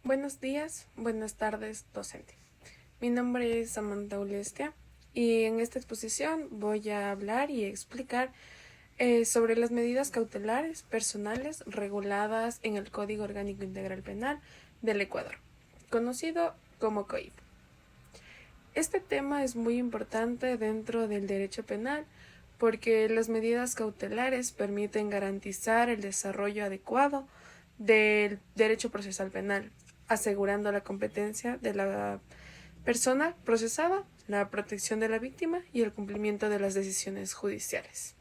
Buenos días, buenas tardes, docente. Mi nombre es Samantha Ulestia y en esta exposición voy a hablar y explicar sobre las medidas cautelares personales reguladas en el Código Orgánico Integral Penal del Ecuador, conocido como COIP. Este tema es muy importante dentro del derecho penal porque las medidas cautelares permiten garantizar el desarrollo adecuado del derecho procesal penal, asegurando la competencia de la persona procesada, la protección de la víctima y el cumplimiento de las decisiones judiciales.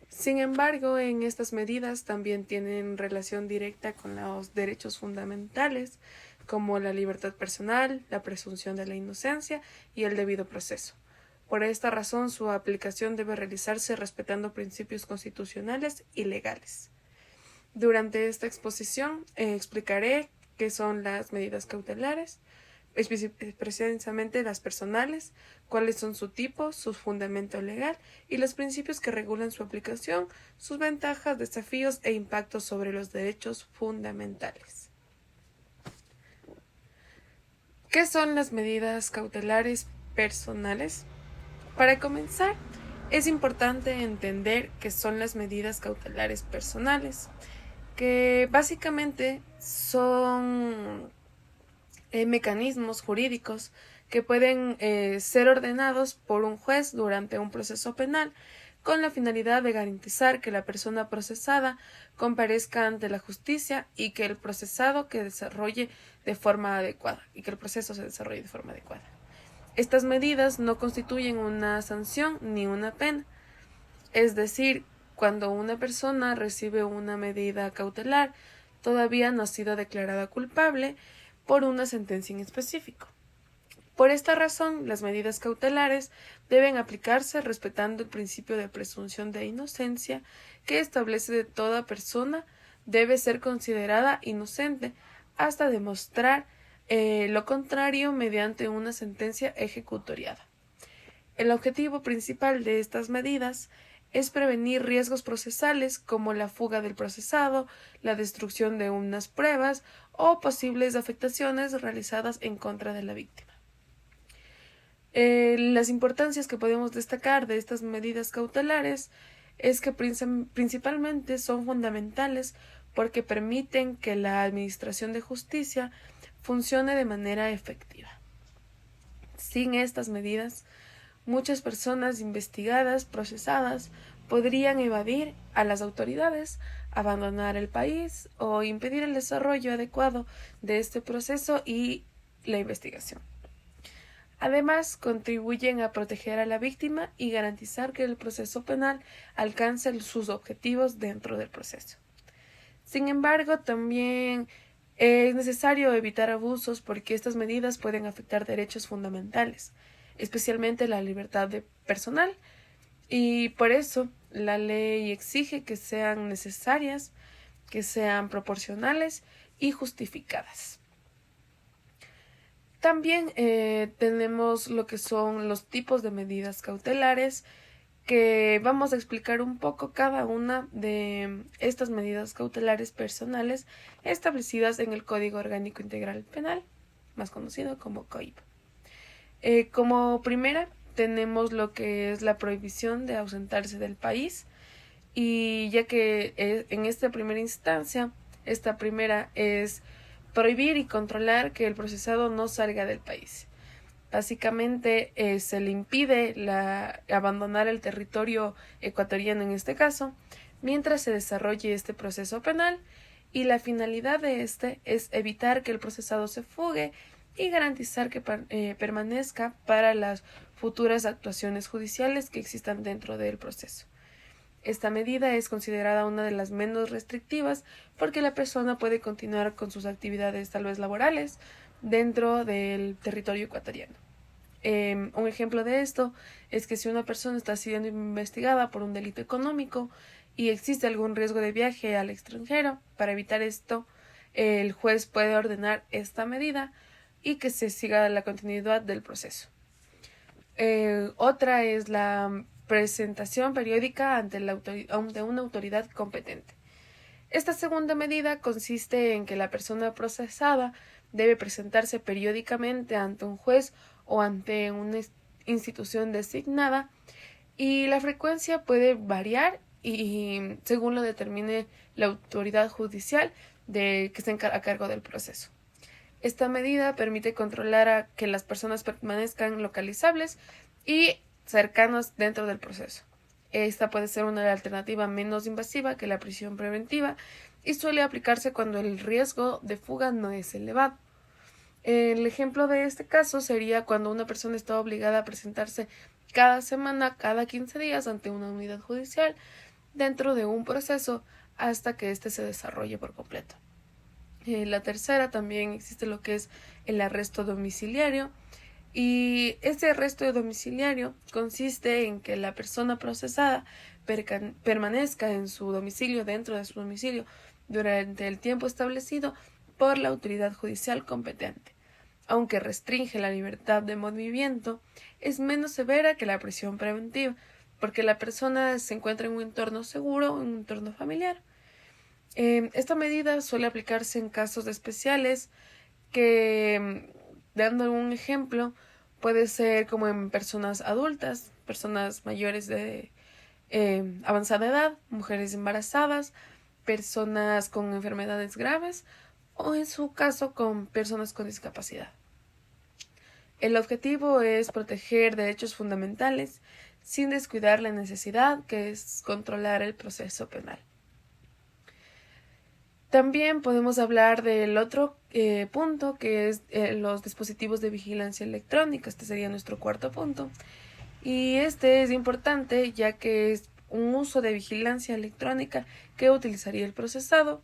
Sin embargo, en estas medidas también tienen relación directa con los derechos fundamentales, como la libertad personal, la presunción de la inocencia y el debido proceso. Por esta razón, su aplicación debe realizarse respetando principios constitucionales y legales. Durante esta exposición explicaré qué son las medidas cautelares, precisamente las personales, cuáles son su tipo, su fundamento legal y los principios que regulan su aplicación, sus ventajas, desafíos e impactos sobre los derechos fundamentales. ¿Qué son las medidas cautelares personales? Para comenzar, es importante entender qué son las medidas cautelares personales, que básicamente son mecanismos jurídicos que pueden ser ordenados por un juez durante un proceso penal con la finalidad de garantizar que la persona procesada comparezca ante la justicia y que el procesado que desarrolle de forma adecuada y que el proceso se desarrolle de forma adecuada. Estas medidas no constituyen una sanción ni una pena, es decir, cuando una persona recibe una medida cautelar, todavía no ha sido declarada culpable por una sentencia en específico. Por esta razón, las medidas cautelares deben aplicarse respetando el principio de presunción de inocencia que establece que toda persona debe ser considerada inocente hasta demostrar lo contrario mediante una sentencia ejecutoriada. El objetivo principal de estas medidas es prevenir riesgos procesales como la fuga del procesado, la destrucción de unas pruebas o posibles afectaciones realizadas en contra de la víctima. Las importancias que podemos destacar de estas medidas cautelares es que principalmente son fundamentales porque permiten que la administración de justicia funcione de manera efectiva. Sin estas medidas, muchas personas investigadas, procesadas, podrían evadir a las autoridades, abandonar el país o impedir el desarrollo adecuado de este proceso y la investigación. Además, contribuyen a proteger a la víctima y garantizar que el proceso penal alcance sus objetivos dentro del proceso. Sin embargo, también es necesario evitar abusos porque estas medidas pueden afectar derechos fundamentales, especialmente la libertad personal, y por eso la ley exige que sean necesarias, que sean proporcionales y justificadas. También tenemos lo que son los tipos de medidas cautelares, que vamos a explicar un poco cada una de estas medidas cautelares personales establecidas en el Código Orgánico Integral Penal, más conocido como COIP. Como primera tenemos lo que es la prohibición de ausentarse del país, y ya que en esta primera instancia, esta primera es prohibir y controlar que el procesado no salga del país. Básicamente se le impide abandonar el territorio ecuatoriano en este caso, mientras se desarrolle este proceso penal, y la finalidad de este es evitar que el procesado se fugue y garantizar que permanezca para las futuras actuaciones judiciales que existan dentro del proceso. Esta medida es considerada una de las menos restrictivas porque la persona puede continuar con sus actividades tal vez laborales dentro del territorio ecuatoriano. Un ejemplo de esto es que si una persona está siendo investigada por un delito económico y existe algún riesgo de viaje al extranjero, para evitar esto, el juez puede ordenar esta medida y que se siga la continuidad del proceso. Otra es la presentación periódica ante una autoridad competente. Esta segunda medida consiste en que la persona procesada debe presentarse periódicamente ante un juez o ante una institución designada, y la frecuencia puede variar y según lo determine la autoridad judicial que está a cargo del proceso. Esta medida permite controlar a que las personas permanezcan localizables y cercanas dentro del proceso. Esta puede ser una alternativa menos invasiva que la prisión preventiva y suele aplicarse cuando el riesgo de fuga no es elevado. El ejemplo de este caso sería cuando una persona está obligada a presentarse cada semana, cada 15 días ante una unidad judicial dentro de un proceso hasta que éste se desarrolle por completo. La tercera, también existe lo que es el arresto domiciliario, y este arresto domiciliario consiste en que la persona procesada permanezca en su domicilio, dentro de su domicilio, durante el tiempo establecido por la autoridad judicial competente. Aunque restringe la libertad de movimiento, es menos severa que la prisión preventiva, porque la persona se encuentra en un entorno seguro, en un entorno familiar. Esta medida suele aplicarse en casos especiales que, dando un ejemplo, puede ser como en personas adultas, personas mayores de avanzada edad, mujeres embarazadas, personas con enfermedades graves o en su caso con personas con discapacidad. El objetivo es proteger derechos fundamentales sin descuidar la necesidad que es controlar el proceso penal. También podemos hablar del otro punto, que es los dispositivos de vigilancia electrónica. Este sería nuestro cuarto punto. Y este es importante ya que es un uso de vigilancia electrónica que utilizaría el procesado.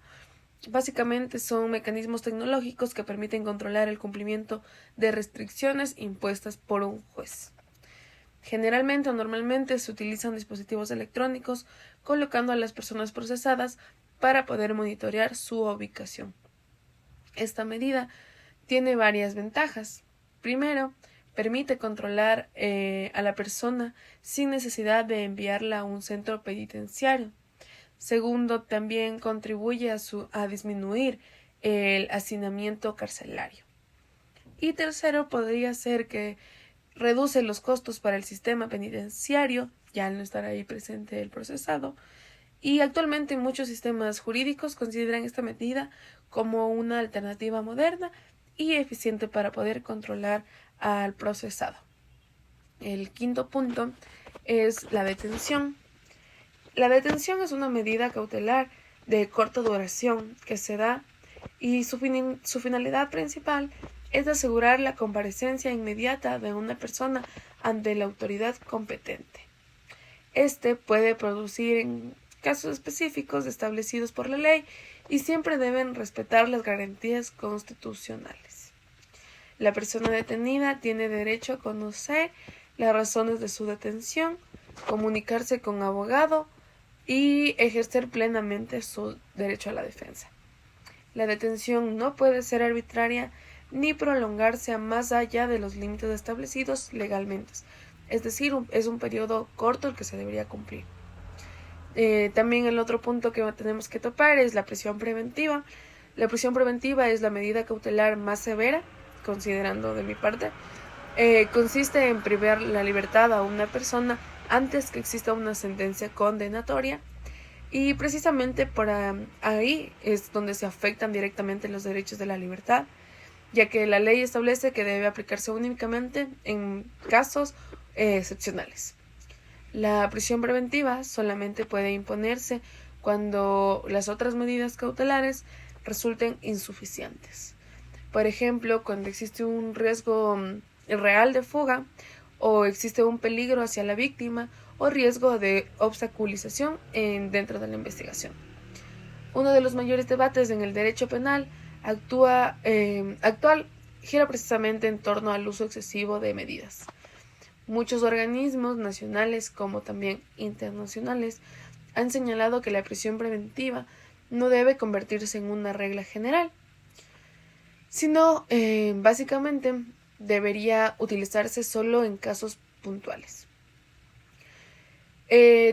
Básicamente son mecanismos tecnológicos que permiten controlar el cumplimiento de restricciones impuestas por un juez. Generalmente o normalmente se utilizan dispositivos electrónicos colocando a las personas procesadas para poder monitorear su ubicación. Esta medida tiene varias ventajas. Primero, permite controlar a la persona sin necesidad de enviarla a un centro penitenciario. Segundo, también contribuye a disminuir el hacinamiento carcelario. Y tercero, podría ser que reduce los costos para el sistema penitenciario, ya al no estar ahí presente el procesado. Y actualmente muchos sistemas jurídicos consideran esta medida como una alternativa moderna y eficiente para poder controlar al procesado. El quinto punto es la detención. La detención es una medida cautelar de corta duración que se da y su finalidad principal es asegurar la comparecencia inmediata de una persona ante la autoridad competente. Este puede producir en casos específicos establecidos por la ley y siempre deben respetar las garantías constitucionales. La persona detenida tiene derecho a conocer las razones de su detención, comunicarse con abogado y ejercer plenamente su derecho a la defensa. La detención no puede ser arbitraria ni prolongarse a más allá de los límites establecidos legalmente, es decir, es un periodo corto el que se debería cumplir. También el otro punto que tenemos que topar es la prisión preventiva. La prisión preventiva es la medida cautelar más severa, considerando de mi parte. Consiste en privar la libertad a una persona antes que exista una sentencia condenatoria, y precisamente por ahí es donde se afectan directamente los derechos de la libertad, ya que la ley establece que debe aplicarse únicamente en casos excepcionales. La prisión preventiva solamente puede imponerse cuando las otras medidas cautelares resulten insuficientes. Por ejemplo, cuando existe un riesgo real de fuga o existe un peligro hacia la víctima o riesgo de obstaculización dentro de la investigación. Uno de los mayores debates en el derecho penal actual gira precisamente en torno al uso excesivo de medidas. Muchos organismos nacionales como también internacionales han señalado que la prisión preventiva no debe convertirse en una regla general, sino básicamente debería utilizarse solo en casos puntuales.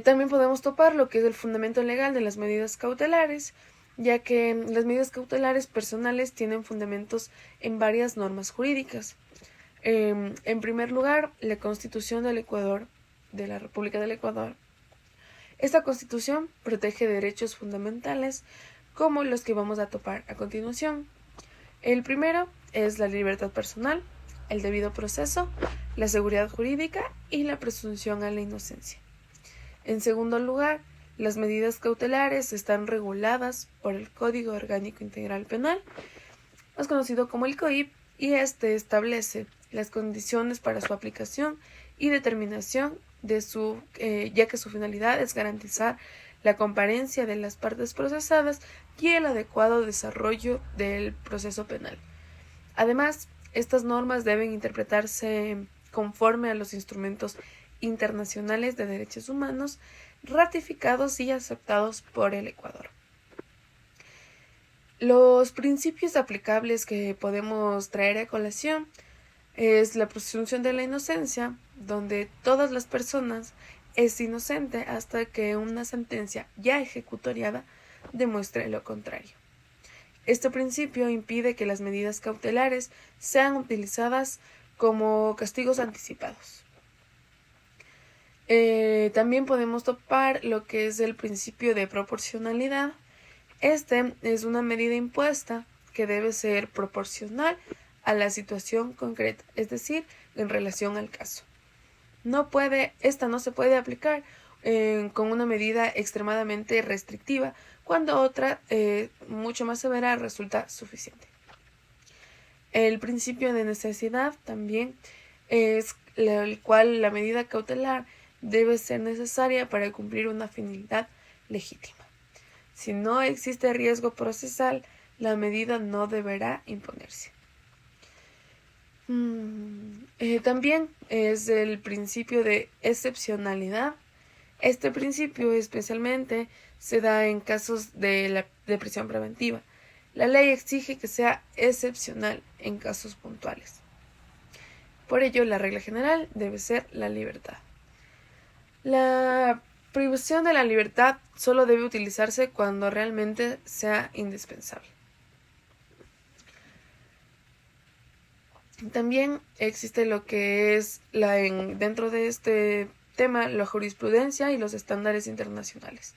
También podemos topar lo que es el fundamento legal de las medidas cautelares, ya que las medidas cautelares personales tienen fundamentos en varias normas jurídicas. En primer lugar, la Constitución del Ecuador, de la República del Ecuador. Esta Constitución protege derechos fundamentales como los que vamos a topar a continuación. El primero es la libertad personal, el debido proceso, la seguridad jurídica y la presunción a la inocencia. En segundo lugar, las medidas cautelares están reguladas por el Código Orgánico Integral Penal, más conocido como el COIP, y este establece las condiciones para su aplicación y determinación ya que su finalidad es garantizar la comparencia de las partes procesadas y el adecuado desarrollo del proceso penal. Además, estas normas deben interpretarse conforme a los instrumentos internacionales de derechos humanos ratificados y aceptados por el Ecuador. Los principios aplicables que podemos traer a colación es la presunción de la inocencia, donde todas las personas es inocente hasta que una sentencia ya ejecutoriada demuestre lo contrario. Este principio impide que las medidas cautelares sean utilizadas como castigos anticipados. También podemos topar lo que es el principio de proporcionalidad. Este es una medida impuesta que debe ser proporcional a la situación concreta, es decir, en relación al caso. Esta no se puede aplicar con una medida extremadamente restrictiva cuando otra mucho más severa resulta suficiente. El principio de necesidad también es el cual la medida cautelar debe ser necesaria para cumplir una finalidad legítima. Si no existe riesgo procesal, la medida no deberá imponerse. También es el principio de excepcionalidad. Este principio especialmente se da en casos de prisión preventiva. La ley exige que sea excepcional en casos puntuales. Por ello, la regla general debe ser la libertad. La privación de la libertad solo debe utilizarse cuando realmente sea indispensable. También existe lo que es dentro de este tema la jurisprudencia y los estándares internacionales.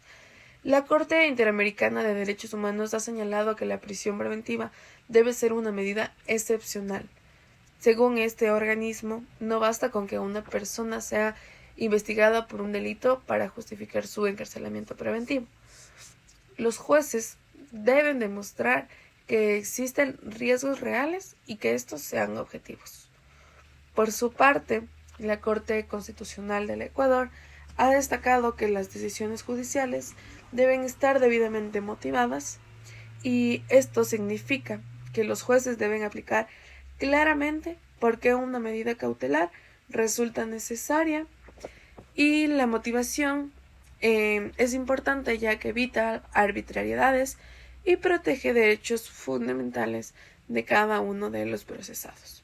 La Corte Interamericana de Derechos Humanos ha señalado que la prisión preventiva debe ser una medida excepcional. Según este organismo, no basta con que una persona sea investigada por un delito para justificar su encarcelamiento preventivo. Los jueces deben demostrar que existen riesgos reales y que estos sean objetivos. Por su parte, la Corte Constitucional del Ecuador ha destacado que las decisiones judiciales deben estar debidamente motivadas y esto significa que los jueces deben aplicar claramente por qué una medida cautelar resulta necesaria y la motivación es importante ya que evita arbitrariedades y protege derechos fundamentales de cada uno de los procesados.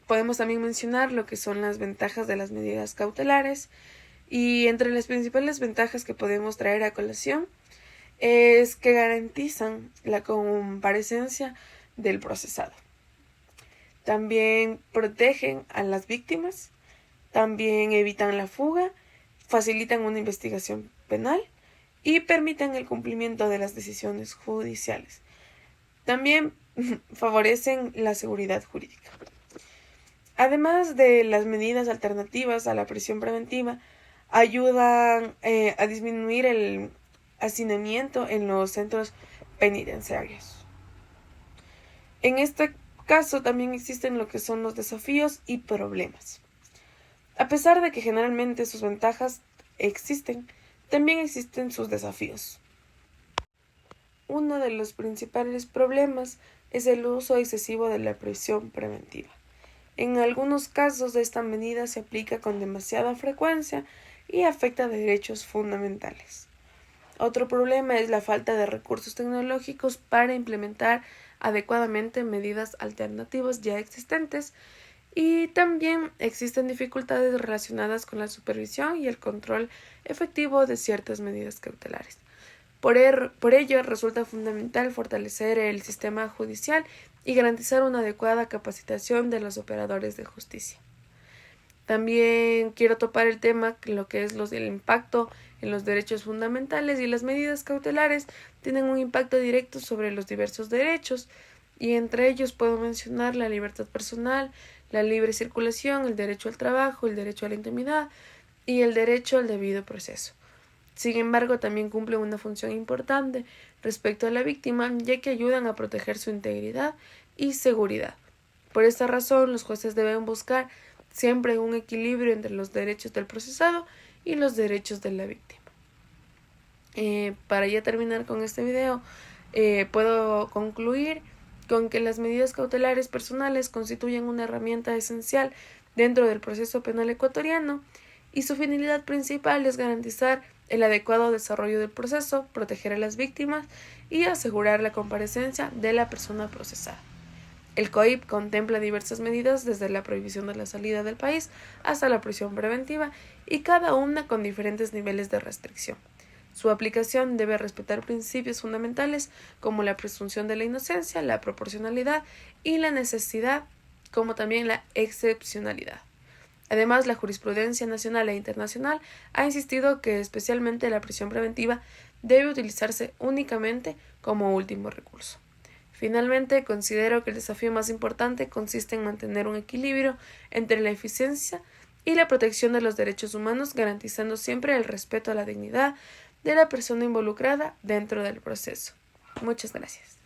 Podemos también mencionar lo que son las ventajas de las medidas cautelares y entre las principales ventajas que podemos traer a colación es que garantizan la comparecencia del procesado. También protegen a las víctimas, también evitan la fuga, facilitan una investigación penal y permiten el cumplimiento de las decisiones judiciales. También favorecen la seguridad jurídica. Además de las medidas alternativas a la prisión preventiva, ayudan a disminuir el hacinamiento en los centros penitenciarios. En este caso también existen lo que son los desafíos y problemas. A pesar de que generalmente sus ventajas existen, también existen sus desafíos. Uno de los principales problemas es el uso excesivo de la prisión preventiva. En algunos casos esta medida se aplica con demasiada frecuencia y afecta derechos fundamentales. Otro problema es la falta de recursos tecnológicos para implementar adecuadamente medidas alternativas ya existentes y también existen dificultades relacionadas con la supervisión y el control efectivo de ciertas medidas cautelares. Por ello, resulta fundamental fortalecer el sistema judicial y garantizar una adecuada capacitación de los operadores de justicia. También quiero topar el tema, lo que es el impacto en los derechos fundamentales, y las medidas cautelares tienen un impacto directo sobre los diversos derechos, y entre ellos puedo mencionar la libertad personal, la libre circulación, el derecho al trabajo, el derecho a la intimidad y el derecho al debido proceso. Sin embargo, también cumplen una función importante respecto a la víctima, ya que ayudan a proteger su integridad y seguridad. Por esta razón, los jueces deben buscar siempre un equilibrio entre los derechos del procesado y los derechos de la víctima. Para ya terminar con este video, puedo concluir con que las medidas cautelares personales constituyen una herramienta esencial dentro del proceso penal ecuatoriano y su finalidad principal es garantizar el adecuado desarrollo del proceso, proteger a las víctimas y asegurar la comparecencia de la persona procesada. El COIP contempla diversas medidas desde la prohibición de la salida del país hasta la prisión preventiva y cada una con diferentes niveles de restricción. Su aplicación debe respetar principios fundamentales como la presunción de la inocencia, la proporcionalidad y la necesidad, como también la excepcionalidad. Además, la jurisprudencia nacional e internacional ha insistido que especialmente la prisión preventiva debe utilizarse únicamente como último recurso. Finalmente, considero que el desafío más importante consiste en mantener un equilibrio entre la eficiencia y la protección de los derechos humanos, garantizando siempre el respeto a la dignidad de la persona involucrada dentro del proceso. Muchas gracias.